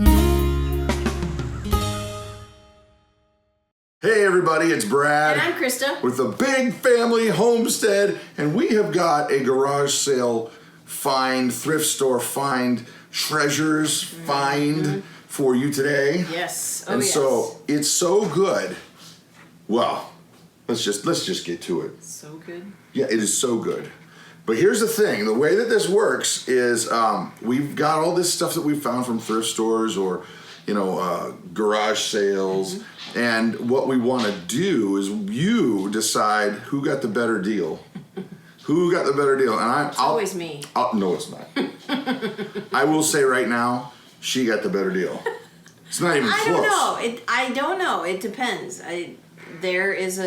Hey everybody, it's Brad. And I'm Christa. With the Big Family Homestead, and we have got a garage sale find, thrift store find, treasures find for you today. Yes. And so it's so good. Well, let's just get to it. So good. Yeah, it is so good. But here's the thing, the way that this works is we've got all this stuff that we found from thrift stores or garage sales, and what we want to do is you decide who got the better deal. Who got the better deal? And it's always me. No, it's not. I will say right now, she got the better deal. It's not even close. I don't know. It depends. There is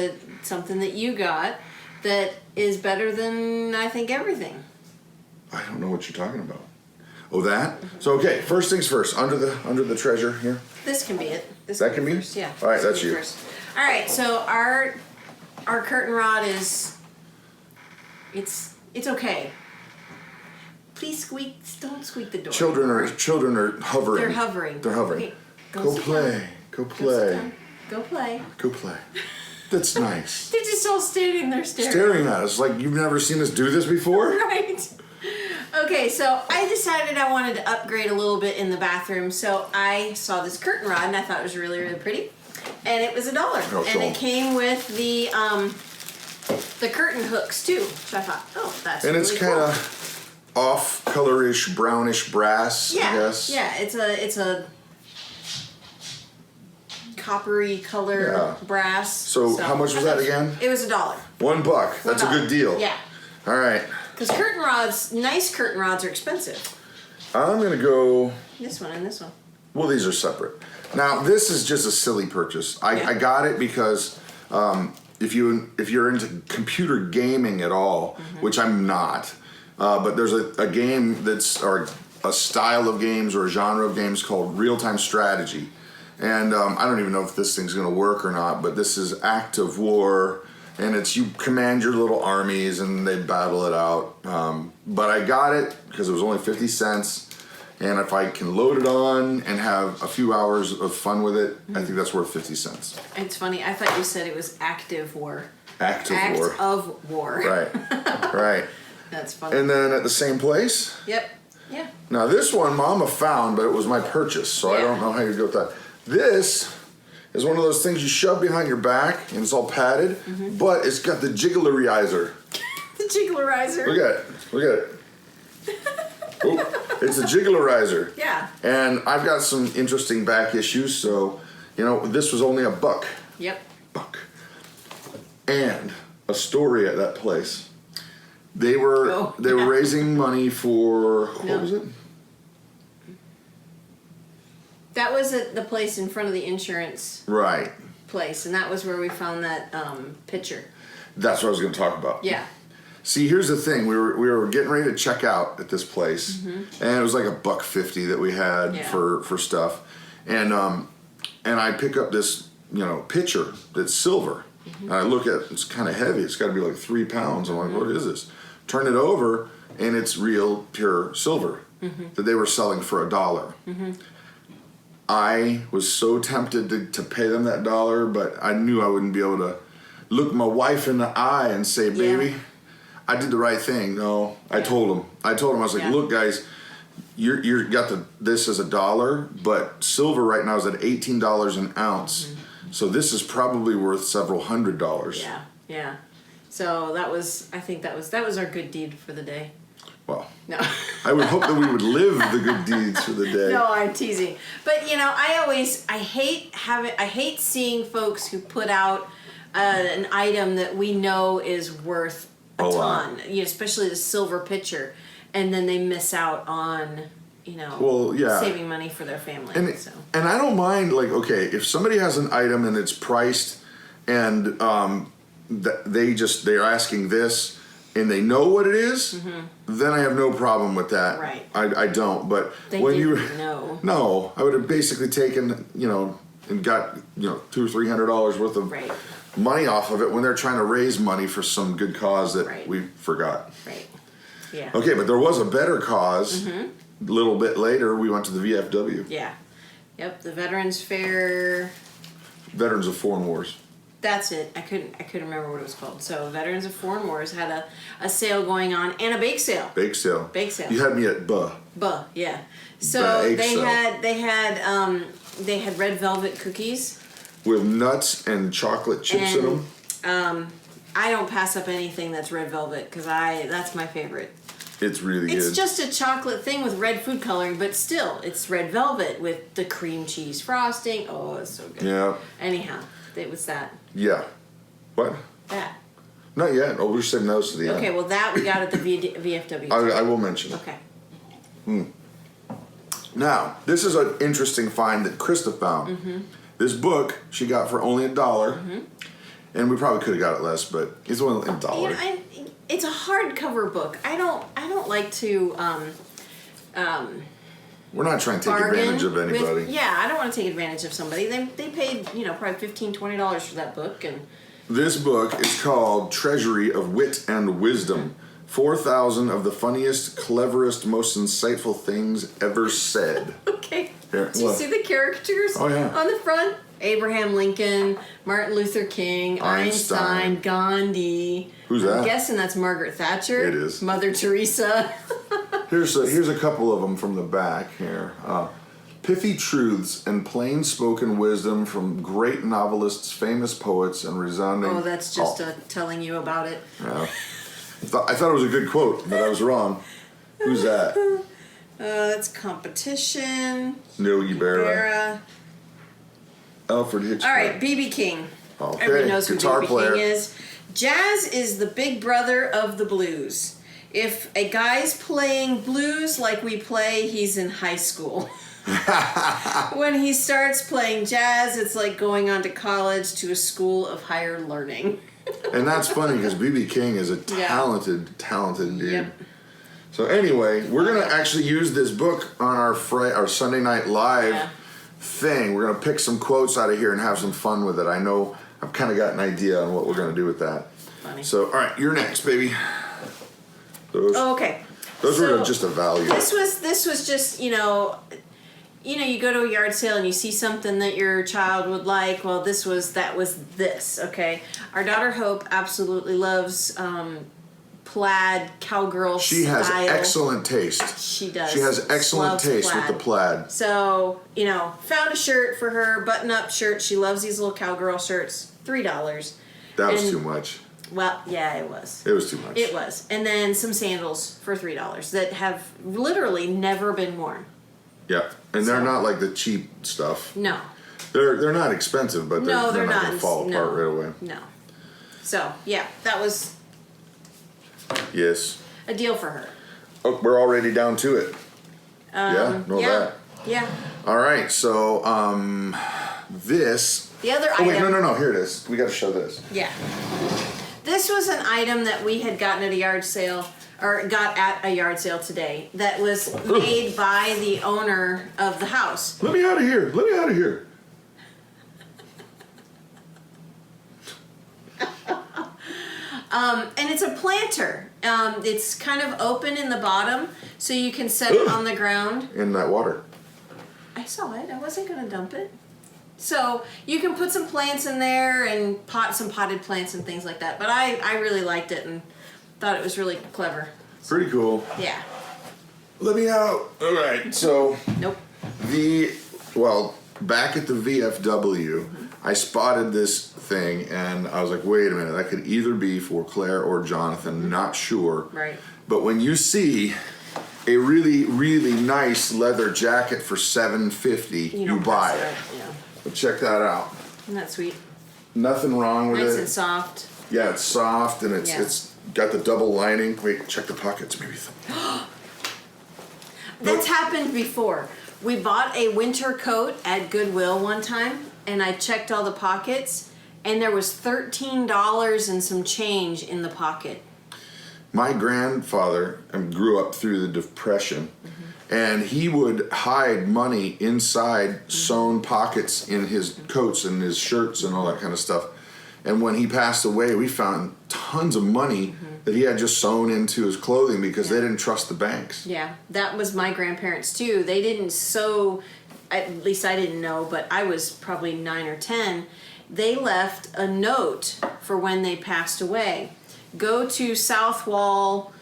something that you got that is better than I think everything. I don't know what you're talking about. Oh, that? So, okay, first things first. Under the treasure here. This can be it. That can be? First. Yeah. All right, that's you. First. All right, so our curtain rod is, it's okay. Please don't squeak the door. Children are hovering. They're hovering. Okay, Go play. Go play. That's nice. They're just all standing there Staring at us like you've never seen us do this before? Right. Okay, so I decided I wanted to upgrade a little bit in the bathroom, so I saw this curtain rod and I thought it was really, really pretty, and it was $1, and it came with the curtain hooks too. So I thought, oh, that's and really it's kind of off colorish, brownish brass. Yeah, I guess. Yeah, it's a coppery color brass. So how much was that again? It was $1. $1. That's a good deal. Yeah. All right. Because nice curtain rods are expensive. I'm going to go... This one and this one. Well, these are separate. Now, this is just a silly purchase. I got it because if you're into computer gaming at all, which I'm not, but there's a game or a style of games or a genre of games called real-time strategy. And I don't even know if this thing's going to work or not, but this is active war. And it's you command your little armies and they battle it out. But I got it because it was only 50 cents. And if I can load it on and have a few hours of fun with it, I think that's worth 50 cents. It's funny. I thought you said it was active war. Act of war. Right. Right. That's funny. And then at the same place? Yep. Yeah. Now this one Mama found, but it was my purchase. So I don't know how you go with that. This is one of those things you shove behind your back, and it's all padded, but it's got the jigglerizer. The jigglerizer. Look at it. Oh, it's a jigglerizer. Yeah. And I've got some interesting back issues, so, this was only $1. Yep. $1. And a story at that place. They were raising money for, what was it? That was at the place in front of the insurance place, and that was where we found that picture. That's what I was going to talk about. Yeah. See, here's the thing. We were getting ready to check out at this place, and it was like $1.50 that we had for stuff, and I pick up this pitcher that's silver, and I look at it's kind of heavy. It's got to be like 3 pounds. I'm like, what is this? Turn it over, and it's real pure silver that they were selling for $1. I was so tempted to pay them that $1, but I knew I wouldn't be able to look my wife in the eye and say, baby, I did the right thing. No, I told him. I was like, look, guys, you're got this as $1, but silver right now is at $18 an ounce. So this is probably worth several $100s. Yeah, yeah. So I think that was our good deed for the day. Well, no. I would hope that we would live the good deeds for the day. No, I'm teasing. But I hate seeing folks who put out an item that we know is worth a ton, especially the silver pitcher, and then they miss out on saving money for their family. And I don't mind, if somebody has an item and it's priced and they're asking this and they know what it is, then I have no problem with that. Right. I don't. But when you know, no, I would have basically taken and got $200 or $300 worth of money off of it when they're trying to raise money for some good cause that we forgot. Right. Yeah. Okay, but there was a better cause. A little bit later, we went to the VFW. Yeah. Yep, the Veterans Fair. Veterans of Foreign Wars. That's it. I couldn't remember what it was called. So Veterans of Foreign Wars had a sale going on and a bake sale. Bake sale. Bake sale. You had me at Yeah. So Bake they sale. they had red velvet cookies with nuts and chocolate chips in them. I don't pass up anything that's red velvet because that's my favorite. It's really good. It's just a chocolate thing with red food coloring, but still, it's red velvet with the cream cheese frosting. Oh, it's so good. Yeah. Anyhow, it was that. Yeah. What? That. Not yet. Oh, we said no to the end. Okay, well, that we got at the VFW. I will mention it. Okay. Now, this is an interesting find that Christa found. Mm-hmm. This book she got for only $1, and we probably could have got it less, but it's only $1. Yeah, it's a hardcover book. I don't like to We're not trying to take bargain advantage of anybody. I don't want to take advantage of somebody. They paid probably $15-20 for that book, and This book is called Treasury of Wit and Wisdom. 4,000 of the funniest, cleverest, most insightful things ever said. okay. Here, Do you look. see the characters Oh, yeah. on the front? Abraham Lincoln, Martin Luther King, Einstein, Gandhi. Who's I'm that? guessing that's Margaret Thatcher. It is. Mother Teresa. Here's a couple of them from the back here. Pithy truths and plain-spoken wisdom from great novelists, famous poets, and resounding... Oh, that's just telling you about it. Yeah. I thought it was a good quote, but I was wrong. Who's that? That's Competition. Yogi Berra. Berra. Alfred Hitchcock. All right, B.B. King. Okay, Everybody knows who guitar B.B. player. King is. Jazz is the big brother of the blues. If a guy's playing blues like we play, he's in high school. When he starts playing jazz, it's like going on to college to a school of higher learning. And that's funny because B.B. King is a talented dude. Yep. So anyway, we're going to actually use this book on our Sunday Night Live thing. We're going to pick some quotes out of here and have some fun with it. I know I've kind of got an idea on what we're going to do with that. Funny. So, all right, you're next, baby. Those Okay. those were just a value. This was just, you go to a yard sale and you see something that your child would like. Well, that was this, okay? Our daughter Hope absolutely loves plaid cowgirl She style. has excellent taste. She does. She has excellent Loves taste with the plaid. So, found a shirt for her, button-up shirt. She loves these little cowgirl shirts. $3. That was too much. Well, yeah, it was. It was too much. It was. And then some sandals for $3 that have literally never been worn. Yeah, and they're not like the cheap stuff. No. They're not expensive, but they're not going to fall apart right away. No. So, yeah, that was Yes. a deal for her. Oh, we're already down to it. That. Yeah. All right, so this. The other Oh wait, item. no, here it is. We got to show this. Yeah. This was an item that we had gotten at a yard sale, or got at a yard sale today, that was made by the owner of the house. Let me out of here. Let me out of here. And it's a planter. It's kind of open in the bottom, so you can set it on the ground. In that water. I saw it. I wasn't going to dump it. So you can put some plants in there and some potted plants and things like that. But I really liked it and thought it was really clever. Pretty cool. Yeah. Let me out. All right, so Nope. back at the VFW, I spotted this thing and I was like, wait a minute, that could either be for Claire or Jonathan, not sure. Right. But when you see a really, really nice leather jacket for $7.50, you buy it. Yeah. But check that out. Isn't that sweet? Nothing wrong with Nice it. and soft. Yeah, it's soft and it's got the double lining. Wait, check the pockets, maybe. That's happened before. We bought a winter coat at Goodwill one time, and I checked all the pockets, and there was $13 and some change in the pocket. My grandfather grew up through the Depression, and he would hide money inside sewn pockets in his coats and his shirts and all that kind of stuff. And when he passed away, we found tons of money that he had just sewn into his clothing because they didn't trust the banks. Yeah, that was my grandparents too. They didn't sew at least I didn't know, but I was probably 9 or 10, they left a note for when they passed away. Go to south wall,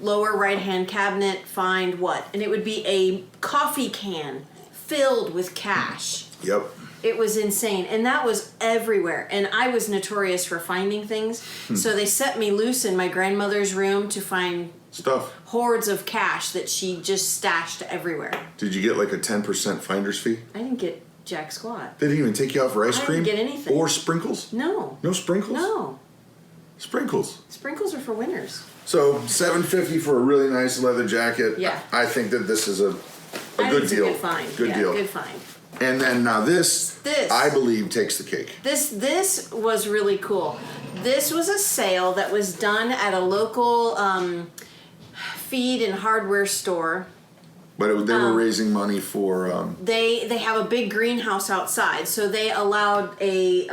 lower right-hand cabinet, find what? And it would be a coffee can filled with cash. Yep. It was insane. And that was everywhere. And I was notorious for finding things. So they set me loose in my grandmother's room to find stuff. Hordes of cash that she just stashed everywhere. Did you get like a 10% finder's fee? I didn't get jack squat. They didn't even take you out for ice cream? I didn't get anything. Or sprinkles? No. No sprinkles? No. Sprinkles. Sprinkles are for winners. So $7.50 for a really nice leather jacket. Yeah. I think that this is a good deal. Good find. Good deal. Good find. And then now this, I believe, takes the cake. This was really cool. This was a sale that was done at a local feed and hardware store. But they were raising money for... They have a big greenhouse outside, so they allowed a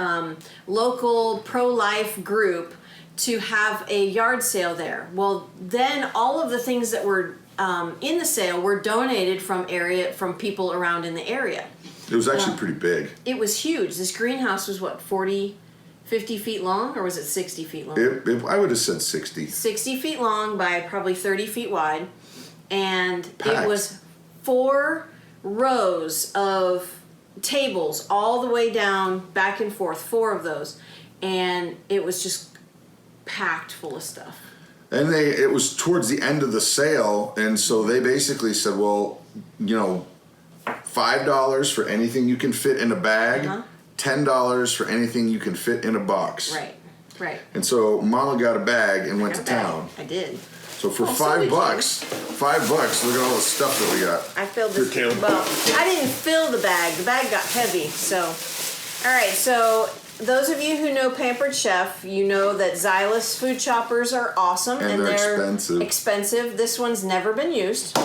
local pro-life group to have a yard sale there. Well, then all of the things that were in the sale were donated from people around in the area. It was actually pretty big. It was huge. This greenhouse was what, 40, 50 feet long, or was it 60 feet long? I would have said 60. 60 feet long by probably 30 feet wide. And Packed. It was 4 rows of tables all the way down, back and forth, 4 of those. And it was just packed full of stuff. And it was towards the end of the sale, and so they basically said, well, $5 for anything you can fit in a bag, $10 for anything you can fit in a box. Right. And so Mama got a bag and went to town. I did. So for $5, look at all the stuff that we got. I filled this. Well, I didn't fill the bag. The bag got heavy. So, all right. So those of you who know Pampered Chef, you know that Xylus food choppers are awesome and they're expensive. This one's never been used.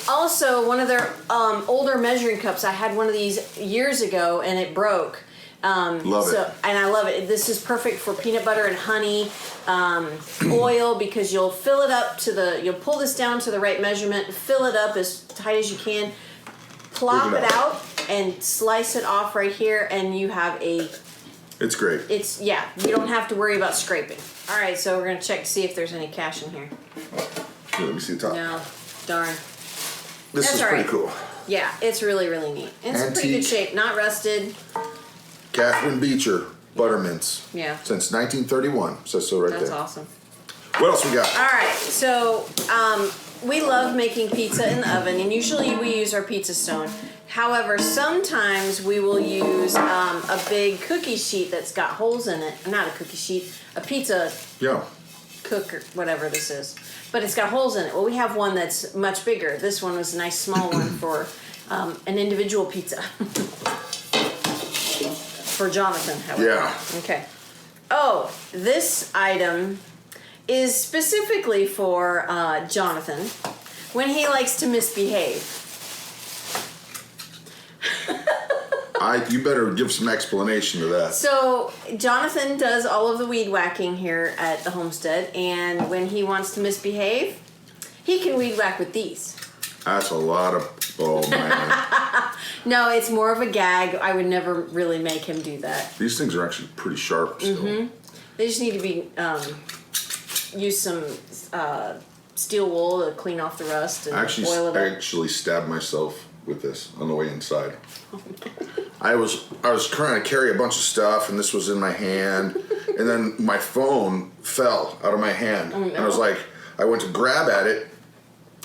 Also, one of their older measuring cups. I had one of these years ago, and it broke. Love it. And I love it. This is perfect for peanut butter and honey, oil, because you'll fill it up you'll pull this down to the right measurement, fill it up as tight as you can, plop it out, and slice it off right here, and you have It's great. You don't have to worry about scraping. All right, so we're going to check to see if there's any cash in here. Here, let me see the top. No, darn. This is pretty cool. Yeah, it's really, really neat. It's in pretty good shape, not rusted. Catherine Beecher, Buttermints. Yeah. Since 1931, says so right there. That's awesome. What else we got? All right, so we love making pizza in the oven, and usually we use our pizza stone. However, sometimes we will use a big cookie sheet that's got holes in it. Not a cookie sheet, a pizza cooker, whatever this is. But it's got holes in it. Well, we have one that's much bigger. This one was a nice small one for an individual pizza. For Jonathan, however. Yeah. Okay. Oh, this item is specifically for Jonathan when he likes to misbehave. You better give some explanation to that. So Jonathan does all of the weed whacking here at the homestead, and when he wants to misbehave, he can weed whack with these. That's a lot of... Oh, man. No, it's more of a gag. I would never really make him do that. These things are actually pretty sharp still. Mm-hmm. They just need to be... use some steel wool to clean off the rust and boil it up. I actually stabbed myself with this on the way inside. I was trying to carry a bunch of stuff, and this was in my hand, and then my phone fell out of my hand. Oh, no. And I went to grab at it,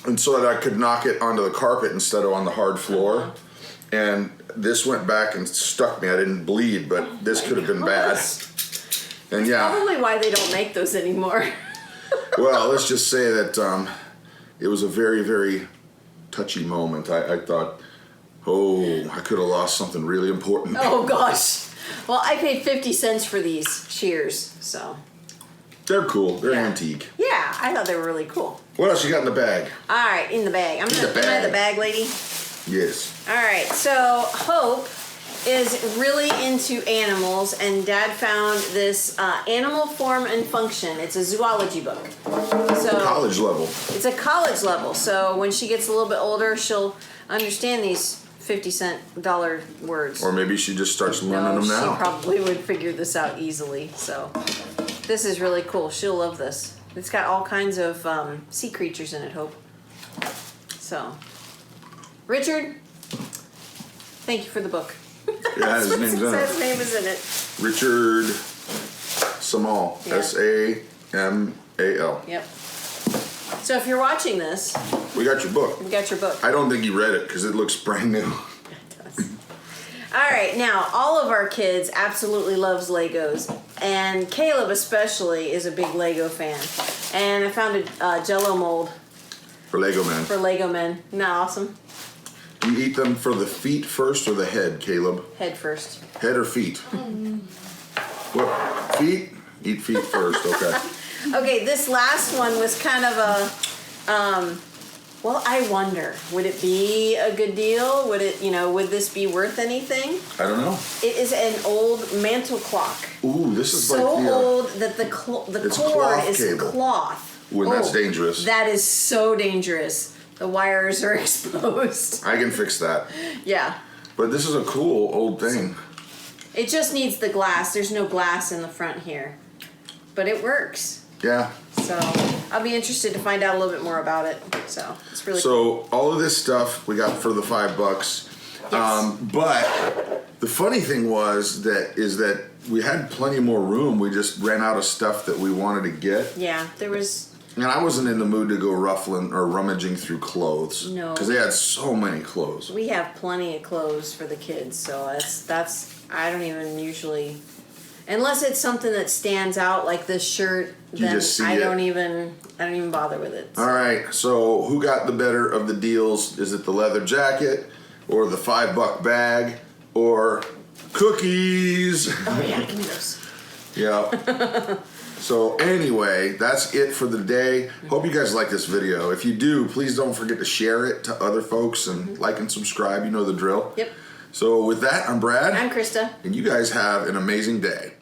and so that I could knock it onto the carpet instead of on the hard floor. And this went back and stuck me. I didn't bleed, but this could have been bad. And probably why they don't make those anymore. Well, let's just say that it was a very, very touchy moment. I thought, I could have lost something really important. Oh, gosh. Well, I paid 50 cents for these shears, so. They're cool. They're antique. Yeah, I thought they were really cool. What else you got in the bag? All right, in the bag. Am I the bag lady? Yes. All right, so Hope is really into animals, and Dad found this Animal Form and Function. It's a zoology book. So College level. it's a college level. So when she gets a little bit older, she'll understand these 50-cent dollar words. Or maybe she just starts learning them now. She probably would figure this out easily. So this is really cool. She'll love this. It's got all kinds of sea creatures in it, Hope. So, Richard, thank you for the book. Yeah, his name's in His it. name is in it. Richard Samal. Yeah. S-A-M-A-L. Yep. So if you're watching this, We got your book. we got your book. I don't think you read it because it looks brand new. All right, now all of our kids absolutely loves Legos, and Caleb especially is a big Lego fan. And I found a Jello mold For Lego Man. for Lego men. Isn't that awesome? You eat them for the feet first or the head, Caleb? Head first. Head or feet? What? Feet? Eat feet first, okay. Okay, this last one was kind of a, well, I wonder, would it be a good deal? Would it, would this be worth anything? I don't know. It is an old mantle clock. Ooh, this is So like the... old that the it's cord cloth is cable. cloth. Ooh, and that's dangerous. That is so dangerous. The wires are exposed. I can fix that. Yeah. But this is a cool old thing. It just needs the glass. There's no glass in the front here. But it works. Yeah. So I'll be interested to find out a little bit more about it. So it's really cool. So all of this stuff we got for the $5. Yes. But the funny thing is that we had plenty more room. We just ran out of stuff that we wanted to get. Yeah, there was. And I wasn't in the mood to go ruffling or rummaging through clothes. No. Because they had so many clothes. We have plenty of clothes for the kids, so that's I don't even usually, unless it's something that stands out like this shirt, then just see I it. don't even bother with it. All right, so who got the better of the deals? Is it the leather jacket or the $5 bag or cookies? Oh yeah, give me those. Yeah. So anyway, that's it for the day. Hope you guys like this video. If you do, please don't forget to share it to other folks and like and subscribe. You know the drill. Yep. So with that, I'm Brad. I'm Krista. And you guys have an amazing day.